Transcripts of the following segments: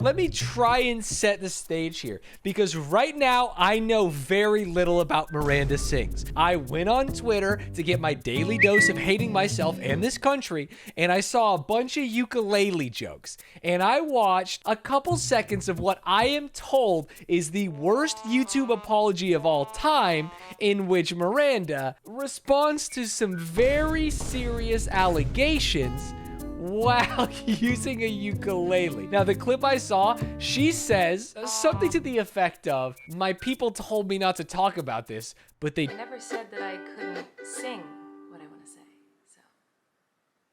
Let me try and set the stage here, because right now I know very little about Miranda Sings. I went on Twitter to get my daily dose of hating myself and this country, and I saw a bunch of ukulele jokes, and I watched a couple seconds of what I am told is the worst YouTube apology of all time, in which Miranda responds to some very serious allegations while using a ukulele. Now, the clip I saw, she says something to the effect of, "My people told me not to talk about this, but they..." I never said that I couldn't sing what I want to say, so.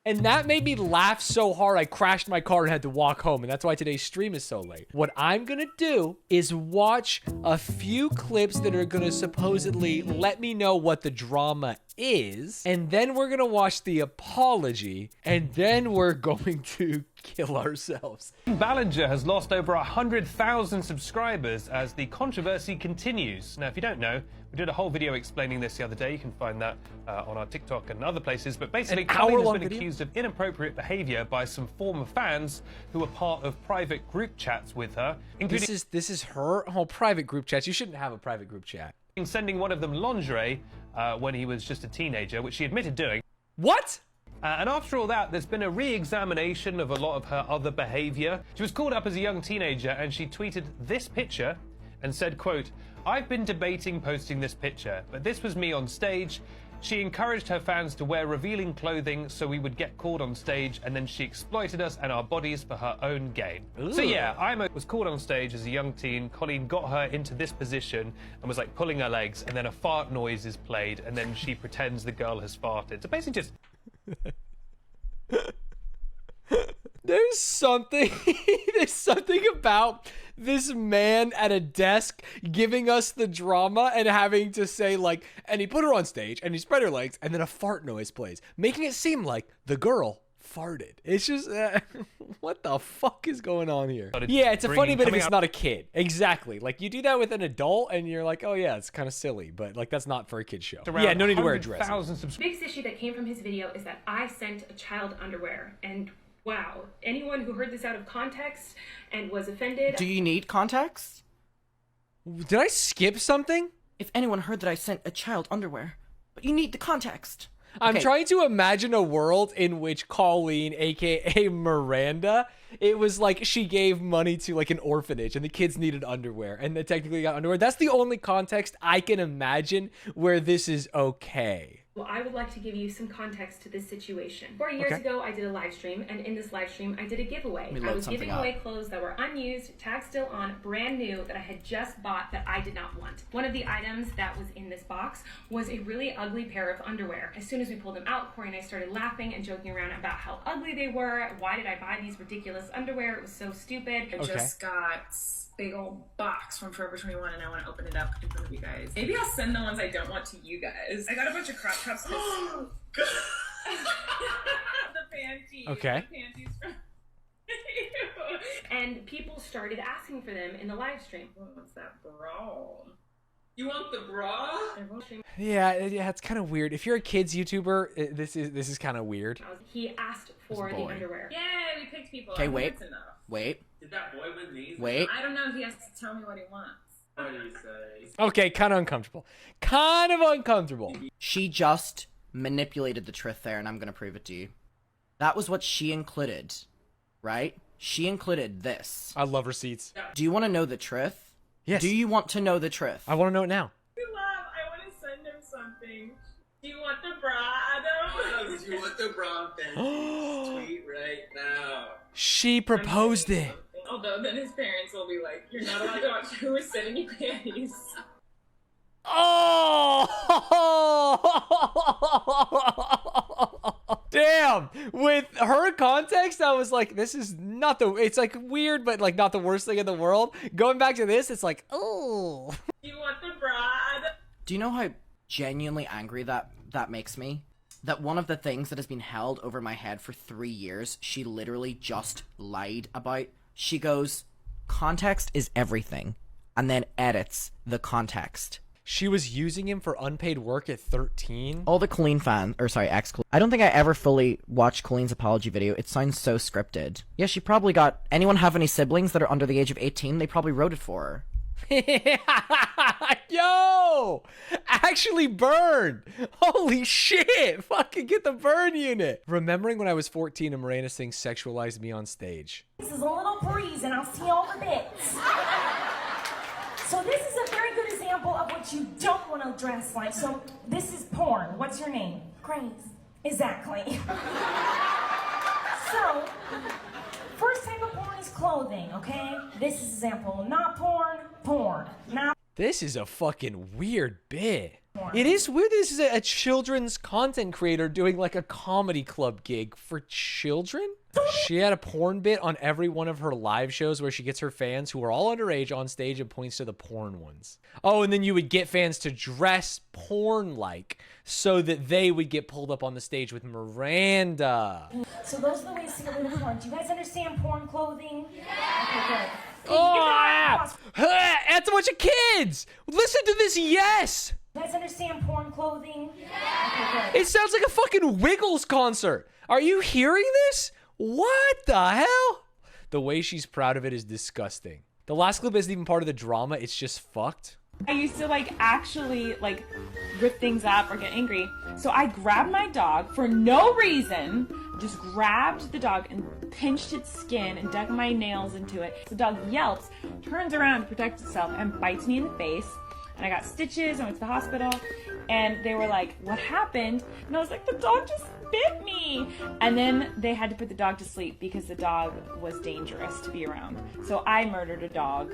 And that made me laugh so hard I crashed my car and had to walk home, and that's why today's stream is so late. What I'm gonna do is watch a few clips that are gonna supposedly let me know what the drama is, and then we're gonna watch the apology, and then we're going to kill ourselves. Ballinger has lost over 100,000 subscribers as the controversy continues. Now, if you don't know, we did a whole video explaining this the other day. You can find that on our TikTok and other places. But basically, Colleen has been accused of inappropriate behavior by some former fans who were part of private group chats with her, including This is her whole private group chats. You shouldn't have a private group chat. sending one of them lingerie when he was just a teenager, which she admitted doing. What? And after all that, there's been a re-examination of a lot of her other behavior. She was called up as a young teenager, and she tweeted this picture and said, quote, "I've been debating posting this picture, but this was me on stage. She encouraged her fans to wear revealing clothing so we would get called on stage, and then she exploited us and our bodies for her own gain." Ooh. So yeah, I was called on stage as a young teen. Colleen got her into this position and was like pulling her legs, and then a fart noise is played, and then she pretends the girl has farted. So basically just... There's something about this man at a desk giving us the drama and having to say, like, and he put her on stage and he spread her legs and then a fart noise plays, making it seem like the girl farted. It's just, what the fuck is going on here? Yeah, it's a funny bit if it's not a kid. Exactly. Like, you do that with an adult and you're like, oh yeah, it's kind of silly, but like, that's not for a kid's show. Yeah, no need to wear a dress. The biggest issue that came from his video is that I sent a child underwear, and wow, anyone who heard this out of context and was offended... Do you need context? Did I skip something? If anyone heard that I sent a child underwear, but you need the context. I'm Okay. trying to imagine a world in which Colleen, aka Miranda, it was like she gave money to like an orphanage and the kids needed underwear and they technically got underwear. That's the only context I can imagine where this is okay. Well, I would like to give you some context to this situation. 4 years ago, I did a live stream, and in this live stream, I did a giveaway. I was giving away clothes that were unused, tagged still on, brand new, that I had just bought that I did not want. One of the items that was in this box was a really ugly pair of underwear. As soon as we pulled them out, Corey and I started laughing and joking around about how ugly they were. Why did I buy these ridiculous underwear? It was so stupid. I just got big old box from Forever 21 and I want to open it up in front of you guys. Maybe I'll send the ones I don't want to you guys. I got a bunch of crop tops. The panties. Okay. The panties from and people started asking for them in the live stream. What's that bra? You want the bra? Yeah, it's kind of weird. If you're a kids YouTuber, this is kind of weird. He asked for the underwear. Yay, we picked people. Okay, wait. Wait. Did that boy with these? Wait. I don't know. He has to tell me what he wants. What do you say? Okay, kind of uncomfortable. Kind of uncomfortable. She just manipulated the truth there, and I'm gonna prove it to you. That was what she included, right? She included this. I love receipts. Do you want to know the truth? Yes. Do you want to know the truth? I want to know it now. I want to send him something. Do you want the bra, Adam? Do you want the bra? Then tweet right now. She proposed it. Although then his parents will be like, you're not allowed to watch who is sending you panties. Oh! Damn! With her context, I was like, this is not the... It's like weird, but like not the worst thing in the world. Going back to this, it's like, oh. You want the bra? Do you know how genuinely angry that makes me? That one of the things that has been held over my head for 3 years, she literally just lied about. She goes, context is everything, and then edits the context. She was using him for unpaid work at 13? All the Colleen fans, or sorry, ex-Colleen. I don't think I ever fully watched Colleen's apology video. It sounds so scripted. Yeah, she probably got... Anyone have any siblings that are under the age of 18? They probably wrote it for her. Yo! Actually burned! Holy shit! Fucking get the burn unit! Remembering when I was 14 and Miranda Sings sexualized me on stage. This is a little breeze and I'll see all the bits. So this is a very good example of what you don't want to dress like. So this is porn. What's your name? Grace. Exactly. So, first type of porn is clothing, okay? This is example. Not porn, porn. Not This is a fucking weird bit. It is weird. This is a children's content creator doing like a comedy club gig for children. She had a porn bit on every one of her live shows where she gets her fans who are all underage on stage and points to the porn ones. Oh, and then you would get fans to dress porn-like so that they would get pulled up on the stage with Miranda. So those are the ways to get rid of porn. Do you guys understand porn clothing? Yeah. Okay, good. Oh, that's a bunch of kids. Listen to this, yes. You guys understand porn clothing? Yeah. Okay, good. It sounds like a fucking Wiggles concert. Are you hearing this? What the hell? The way she's proud of it is disgusting. The last clip isn't even part of the drama. It's just fucked. I used to actually rip things up or get angry. So I grabbed my dog for no reason, just grabbed the dog and pinched its skin and dug my nails into it. The dog yelps, turns around to protect itself and bites me in the face. And I got stitches and went to the hospital. And they were like, what happened? And I was like, the dog just bit me. And then they had to put the dog to sleep because the dog was dangerous to be around. So I murdered a dog.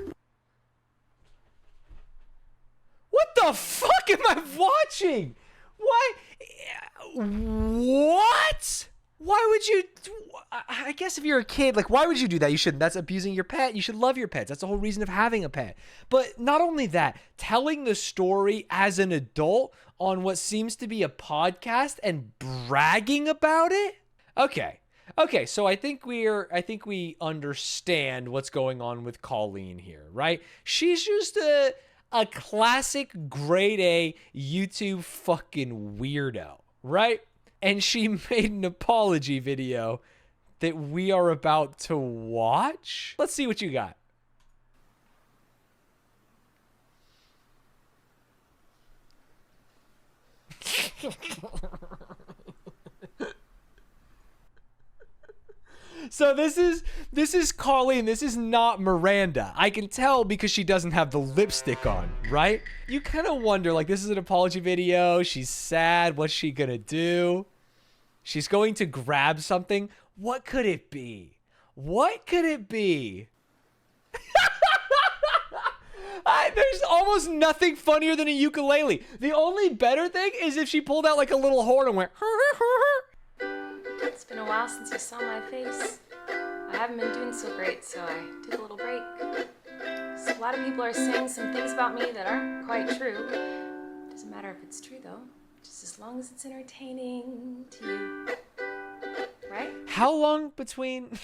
What the fuck am I watching? Why? What? Why would you? I guess if you're a kid, why would you do that? You shouldn't. That's abusing your pet. You should love your pets. That's the whole reason of having a pet. But not only that, telling the story as an adult on what seems to be a podcast and bragging about it? Okay, so I think we understand what's going on with Colleen here, right? She's just a classic grade A YouTube fucking weirdo, right? And she made an apology video that we are about to watch. Let's see what you got. So this is Colleen. This is not Miranda. I can tell because she doesn't have the lipstick on, right? You kind of wonder, this is an apology video. She's sad. What's she gonna do? She's going to grab something. What could it be? What could it be? There's almost nothing funnier than a ukulele. The only better thing is if she pulled out a little horn and went, It's been a while since you saw my face. I haven't been doing so great, so I took a little break. So a lot of people are saying some things about me that aren't quite true. Doesn't matter if it's true, though. Just as long as it's entertaining to you. Right? How long between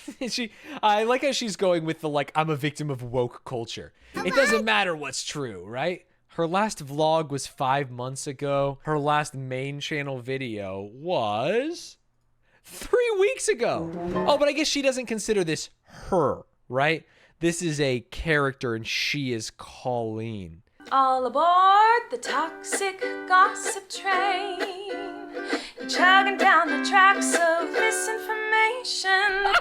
I like how she's going with the I'm a victim of woke culture. It doesn't matter what's true, right? Her last vlog was 5 months ago. Her last main channel video was 3 weeks ago. Oh, but I guess she doesn't consider this her, right? This is a character and she is Colleen. All aboard the toxic gossip train. You're chugging down the tracks of misinformation.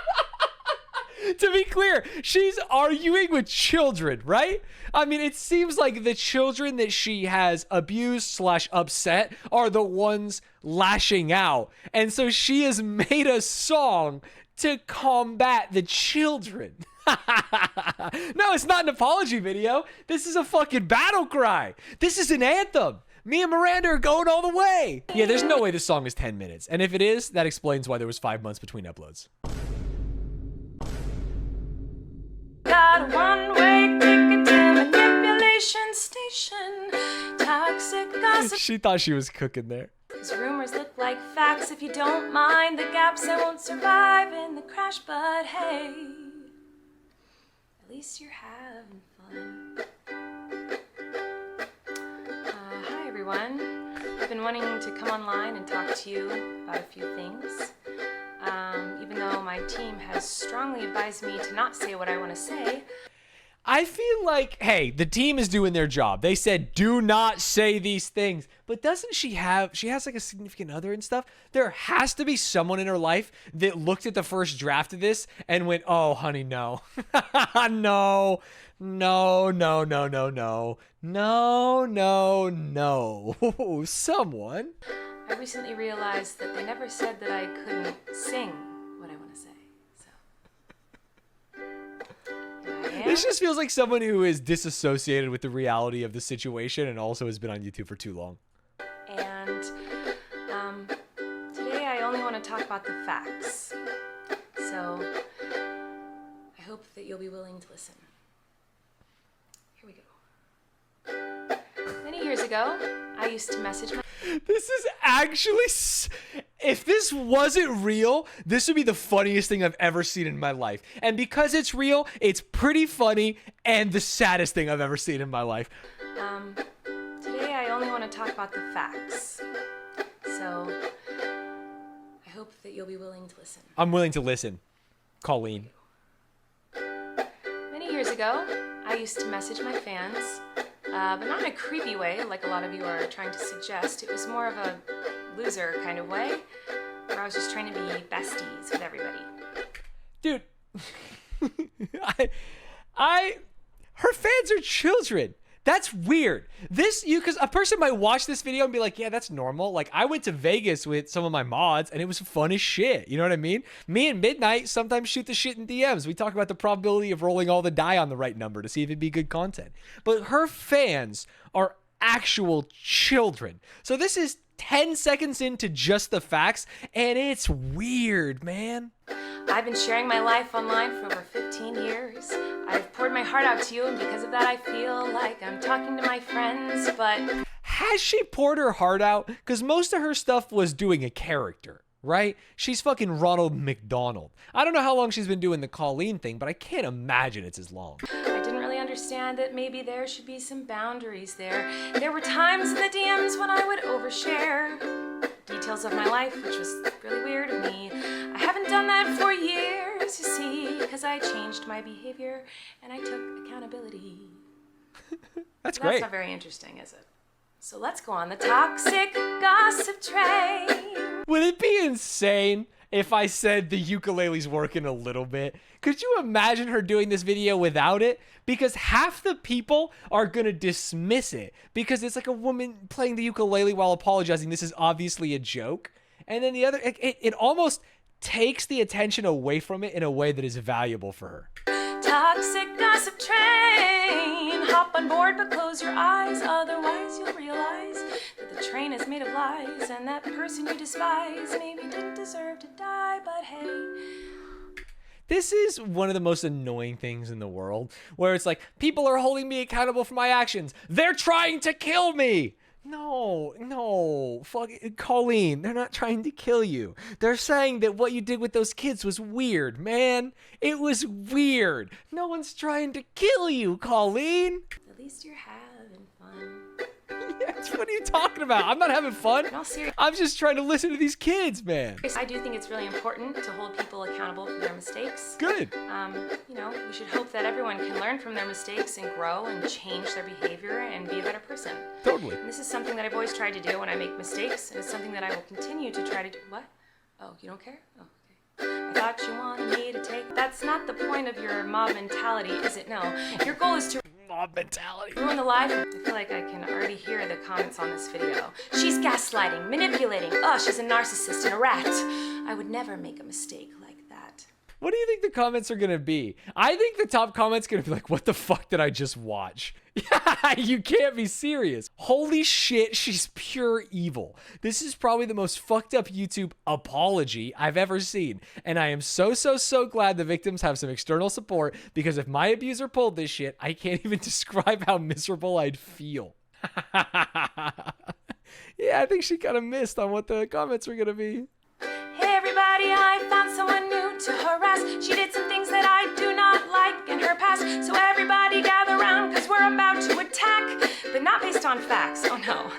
To be clear, she's arguing with children, right? I mean, it seems like the children that she has abused / upset are the ones lashing out. And so she has made a song to combat the children. No, it's not an apology video. This is a fucking battle cry. This is an anthem. Me and Miranda are going all the way. Yeah, there's no way this song is 10 minutes. And if it is, that explains why there was 5 months between uploads. Got a one-way ticket to manipulation station. Toxic gossip. She thought she was cooking there. These rumors look like facts. If you don't mind the gaps, I won't survive in the crash. But hey, at least you're having fun. everyone. I've been wanting to come online and talk to you about a few things. Even though my team has strongly advised me to not say what I want to say. I feel like, hey, the team is doing their job. They said, do not say these things. But doesn't she has like a significant other and stuff? There has to be someone in her life that looked at the first draft of this and went, oh, honey, no. No. Someone. I recently realized that they never said that I couldn't sing what I want to say. This just feels like someone who is disassociated with the reality of the situation and also has been on YouTube for too long. And today I only want to talk about the facts. So I hope that you'll be willing to listen. Here we go. Many years ago, I used to message my... This is actually... If this wasn't real, this would be the funniest thing I've ever seen in my life. And because it's real, it's pretty funny and the saddest thing I've ever seen in my life. Today I only want to talk about the facts. So I hope that you'll be willing to listen. I'm willing to listen. Colleen. Many years ago, I used to message my fans, but not in a creepy way like a lot of you are trying to suggest. It was more of a loser kind of way, where I was just trying to be besties with everybody. Dude, her fans are children. That's weird. Because a person might watch this video and be like, yeah, that's normal. Like, I went to Vegas with some of my mods and it was fun as shit. You know what I mean? Me and Midnight sometimes shoot the shit in DMs. We talk about the probability of rolling all the die on the right number to see if it'd be good content. But her fans are actual children. So this is 10 seconds into just the facts, and it's weird, man. I've been sharing my life online for over 15 years. I've poured my heart out to you, and because of that, I feel like I'm talking to my friends, but... Has she poured her heart out? Because most of her stuff was doing a character, right? She's fucking Ronald McDonald. I don't know how long she's been doing the Colleen thing, but I can't imagine it's as long. I didn't really understand that maybe there should be some boundaries there. There were times in the DMs when I would overshare details of my life, which was really weird of me. I haven't done that for years, you see, because I changed my behavior and I took accountability. That's great. That's not very interesting, is it? So let's go on the toxic gossip train. Would it be insane if I said the ukulele's working a little bit? Could you imagine her doing this video without it? Because half the people are going to dismiss it because it's like a woman playing the ukulele while apologizing. This is obviously a joke. And then the other, it almost takes the attention away from it in a way that is valuable for her. Toxic gossip train. Hop on board, but close your eyes. Otherwise, you'll realize that the train is made of lies, and that person you despise maybe didn't deserve to die, but hey. This is one of the most annoying things in the world, where it's like, people are holding me accountable for my actions. They're trying to kill me. No, fuck it. Colleen, they're not trying to kill you. They're saying that what you did with those kids was weird, man. It was weird. No one's trying to kill you, Colleen. At least you're having fun. Yes, what are you talking about? I'm not having fun. No, seriously. I'm just trying to listen to these kids, man. I do think it's really important to hold people accountable for their mistakes. Good. We should hope that everyone can learn from their mistakes and grow and change their behavior and be a better person. Totally. And this is something that I've always tried to do when I make mistakes, and it's something that I will continue to try to do. What? Oh, you don't care? Oh, okay. I thought you wanted me to take... That's not the point of your mob mentality, is it? No. Your goal is to... Mob mentality. Ruin the life. I feel like I can already hear the comments on this video. She's gaslighting, manipulating. Oh, she's a narcissist and a rat. I would never make a mistake like that. What do you think the comments are going to be? I think the top comment's going to be like, what the fuck did I just watch? Yeah, you can't be serious. Holy shit, she's pure evil. This is probably the most fucked up YouTube apology I've ever seen. And I am so glad the victims have some external support, because if my abuser pulled this shit, I can't even describe how miserable I'd feel. Yeah, I think she kind of missed on what the comments were going to be. Hey everybody, I found someone new to harass. She did some things that I do not like in her past. So everybody gather round, cause we're about to attack. But not based based on facts. Oh no.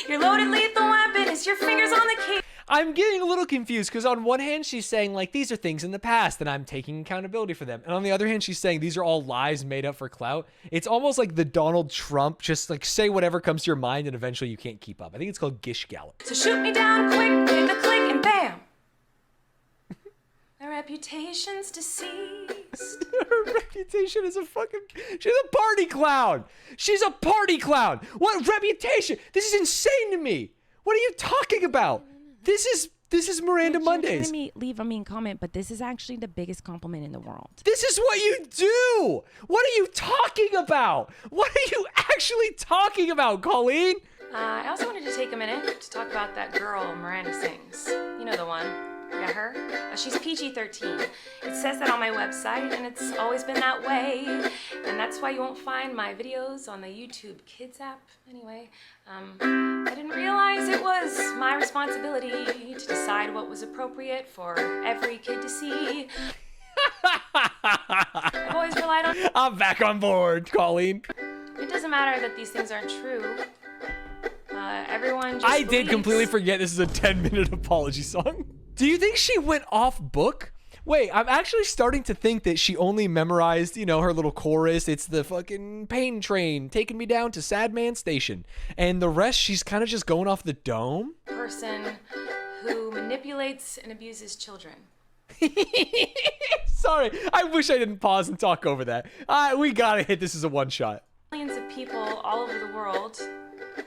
Your loaded lethal weapon is your fingers on the key. I'm getting a little confused because on one hand, she's saying, like, these are things in the past and I'm taking accountability for them. And on the other hand, she's saying these are all lies made up for clout. It's almost like the Donald Trump, just like say whatever comes to your mind and eventually you can't keep up. I think it's called Gish Gallop. So shoot me down quick, hit the click, and bam. My reputation's deceased. Her reputation is she's a party clown. She's a party clown. What reputation? This is insane to me. What are you talking about? This is Miranda Mondays. You're leave a mean comment, but this is actually the biggest compliment in the world. This is what you do. What are you talking about? What are you actually talking about, Colleen? I also wanted to take a minute to talk about that girl, Miranda Sings. You know the one. Yeah, her. She's PG-13. It says that on my website, and it's always been that way. And that's why you won't find my videos on the YouTube Kids app. Anyway, I didn't realize it was my responsibility to decide what was appropriate for every kid to see. I've always relied on... I'm back on board, Colleen. It doesn't matter that these things aren't true. Everyone just I did completely believes. forget this is a 10-minute apology song. Do you think she went off book? Wait, I'm actually starting to think that she only memorized, you know, her little chorus. It's the fucking pain train taking me down to Sad Man Station. And the rest, she's kind of just going off the dome. Person who manipulates and abuses children. Sorry, I wish I didn't pause and talk over that. We gotta hit this as a one-shot. Millions of people all over the world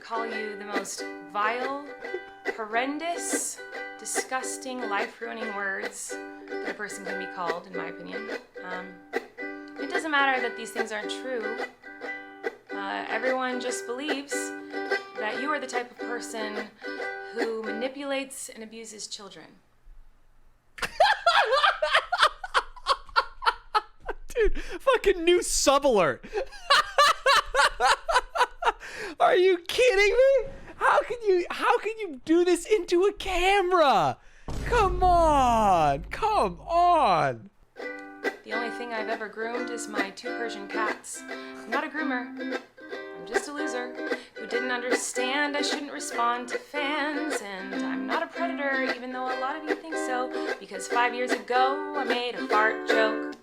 call you the most vile, horrendous, disgusting, life-ruining words that a person can be called, in my opinion. It doesn't matter that these things aren't true. Everyone just believes that you are the type of person who manipulates and abuses children. Dude, fucking new sub-alert. Are you kidding me? How can you do this into a camera? Come on. The only thing I've ever groomed is my 2 Persian cats. I'm not a groomer. I'm just a loser who didn't understand I shouldn't respond to fans. And I'm not a predator, even though a lot of you think so, because 5 years ago I made a fart joke.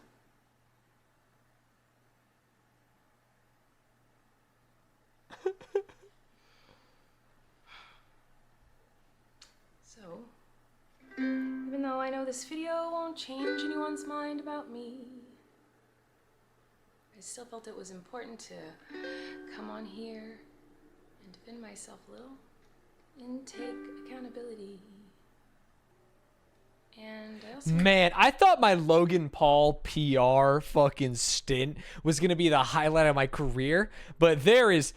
So, even though I know this video won't change anyone's mind about me, I still felt it was important to come on here and defend myself a little and take accountability. And I also... Man, I thought my Logan Paul PR fucking stint was gonna be the highlight of my career, but there is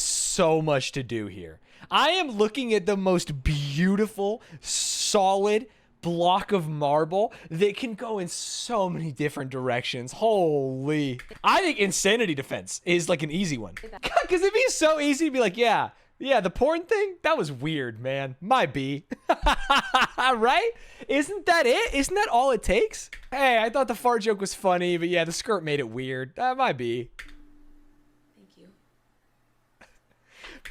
so much to do here. I am looking at the most beautiful, solid block of marble that can go in so many different directions. Holy. I think insanity defense is like an easy one. Because it'd be so easy to be like, yeah, the porn thing, that was weird, man. Might be. Right? Isn't that it? Isn't that all it takes? Hey, I thought the fart joke was funny, but yeah, the skirt made it weird. That might be. Thank you.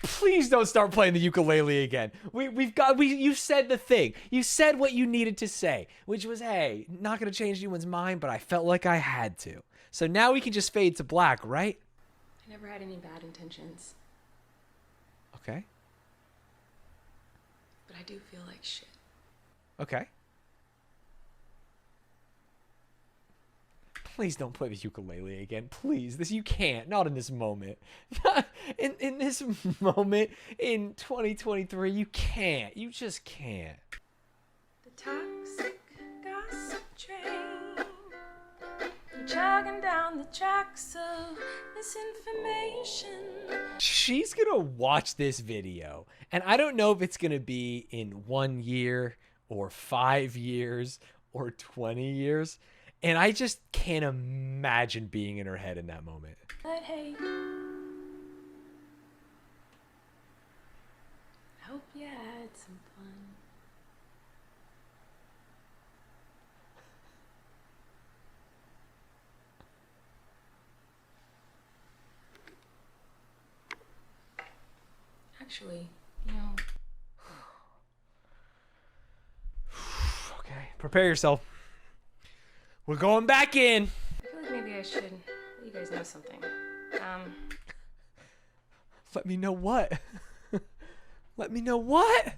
Please don't start playing the ukulele again. You said the thing. You said what you needed to say, which was, hey, not gonna change anyone's mind, but I felt like I had to. So now we can just fade to black, right? I never had any bad intentions, Okay. but I do feel like shit. Okay. Please don't play the ukulele again. Please. You can't. Not in this moment. in this moment in 2023, you can't. You just can't. The toxic gossip train, chugging down the tracks of misinformation. She's gonna watch this video, and I don't know if it's gonna be in 1 year or 5 years or 20 years. And I just can't imagine being in her head in that moment. But hey, I hope you had some fun. actually, you know. Okay, prepare yourself. We're going back in. I feel like maybe I should let you guys know something. Let me know what? Let me know what?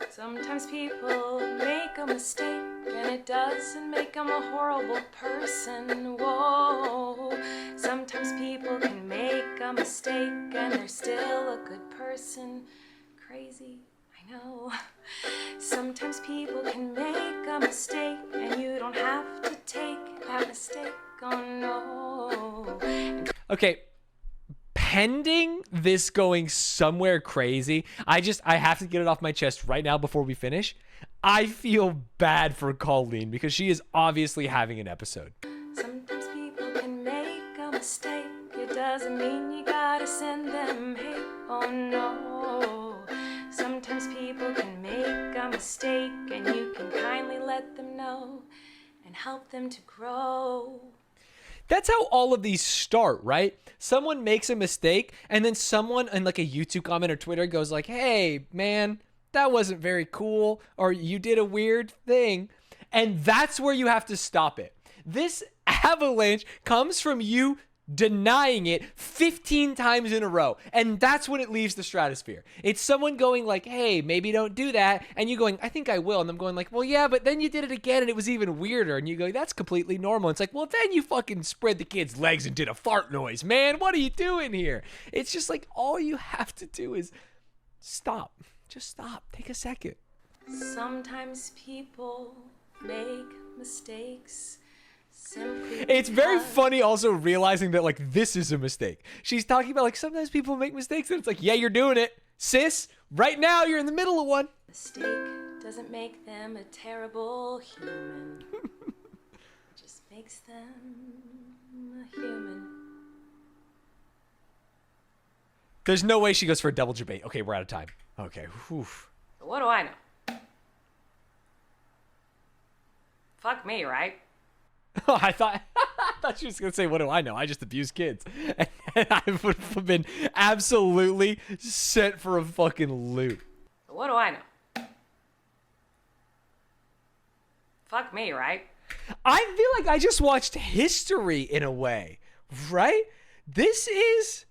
Sometimes people make a mistake and it doesn't make them a horrible person. Whoa. Sometimes people can make a mistake and they're still a good person. Crazy, I know. Sometimes people can make a mistake and you don't have to take that mistake. Oh no. Okay. Pending this going somewhere crazy, I have to get it off my chest right now before we finish. I feel bad for Colleen because she is obviously having an episode. Sometimes people can make a mistake. It doesn't mean you gotta send them hate. Oh no. Sometimes people can make a mistake and you can kindly let them know and help them to grow. That's how all of these start, right? Someone makes a mistake, and then someone in like a YouTube comment or Twitter goes like, hey, man, that wasn't very cool, or you did a weird thing. And that's where you have to stop it. This avalanche comes from you denying it 15 times in a row. And that's when it leaves the stratosphere. It's someone going like, hey, maybe don't do that. And you going, I think I will. And I'm going like, well, yeah, but then you did it again and it was even weirder. And you go, that's completely normal. It's like, well, then you fucking spread the kid's legs and did a fart noise, man. What are you doing here? It's just like, all you have to do is stop. Just stop. Take a second. Sometimes people make mistakes. It's very funny also realizing that like this is a mistake. She's talking about like sometimes people make mistakes and it's like, yeah, you're doing it. Sis, right now you're in the middle of one. Mistake doesn't make them a terrible human. It just makes them a human. There's no way she goes for a double debate. Okay, we're out of time. Okay. Whew. What do I know? Fuck me, right? Oh, I thought she was gonna say, "What do I know? I just abuse kids," and I would have been absolutely sent for a fucking loop. What do I know? Fuck me, right? I feel like I just watched history in a way, right? This is,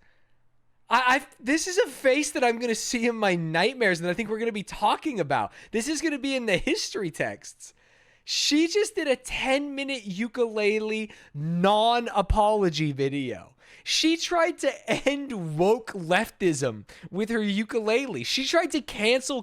this is a face that I'm gonna see in my nightmares, and I think we're gonna be talking about. This is gonna be in the history texts. She just did a 10-minute ukulele non-apology video. She tried to end woke leftism with her ukulele. She tried to cancel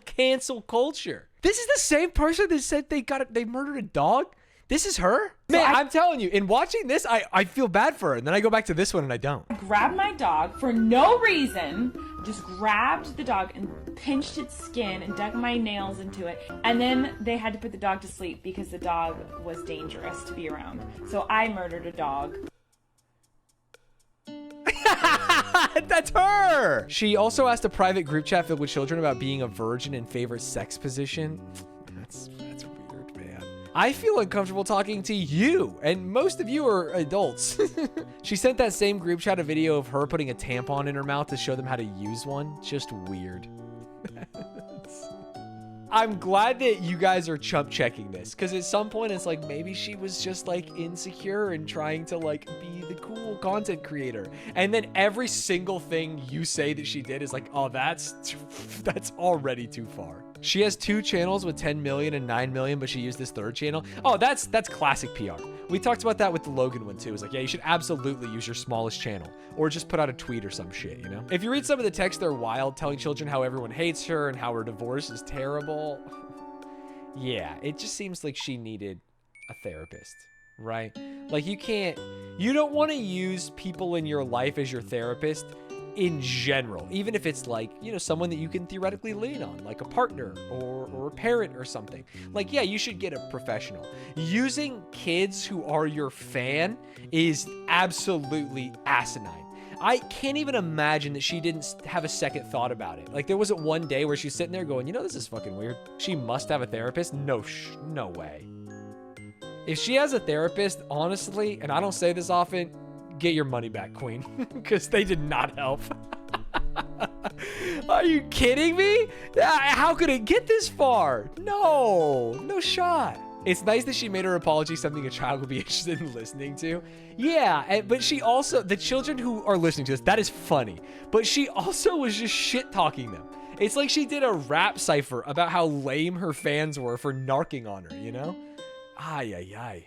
culture. This is the same person that said they murdered a dog? This is her? Man, I'm telling you, in watching this, I feel bad for her. And then I go back to this one and I don't. I grabbed my dog for no reason, just grabbed the dog and pinched its skin and dug my nails into it. And then they had to put the dog to sleep because the dog was dangerous to be around. So I murdered a dog. That's her! She also asked a private group chat filled with children about being a virgin and favorite sex position. That's weird, man. I feel uncomfortable talking to you, and most of you are adults. She sent that same group chat a video of her putting a tampon in her mouth to show them how to use one. Just weird. I'm glad that you guys are chump checking this, because at some point it's like maybe she was just like insecure and trying to like be the cool content creator, and then every single thing you say that she did is like, oh, that's already too far. She has 2 channels with 10 million and 9 million, but she used this 3rd channel. Oh, that's classic PR. We talked about that with the Logan one too. It's like, yeah, you should absolutely use your smallest channel, or just put out a tweet or some shit, you know? If you read some of the texts, they're wild, telling children how everyone hates her and how her divorce is terrible. Yeah, it just seems like she needed a therapist, right? Like you don't want to use people in your life as your therapist in general, even if it's like, you know, someone that you can theoretically lean on, like a partner or a parent or something. Like, yeah, you should get a professional. Using kids who are your fan is absolutely asinine. I can't even imagine that she didn't have a second thought about it. Like, there wasn't one day where she's sitting there going, you know, this is fucking weird. She must have a therapist. No way. If she has a therapist, honestly, and I don't say this often, get your money back, queen, because they did not help. Are you kidding me? How could it get this far? No shot. It's nice that she made her apology something a child would be interested in listening to. Yeah, but she also, the children who are listening to this, that is funny. But she also was just shit-talking them. It's like she did a rap cipher about how lame her fans were for narking on her, you know? Ay, ay, ay.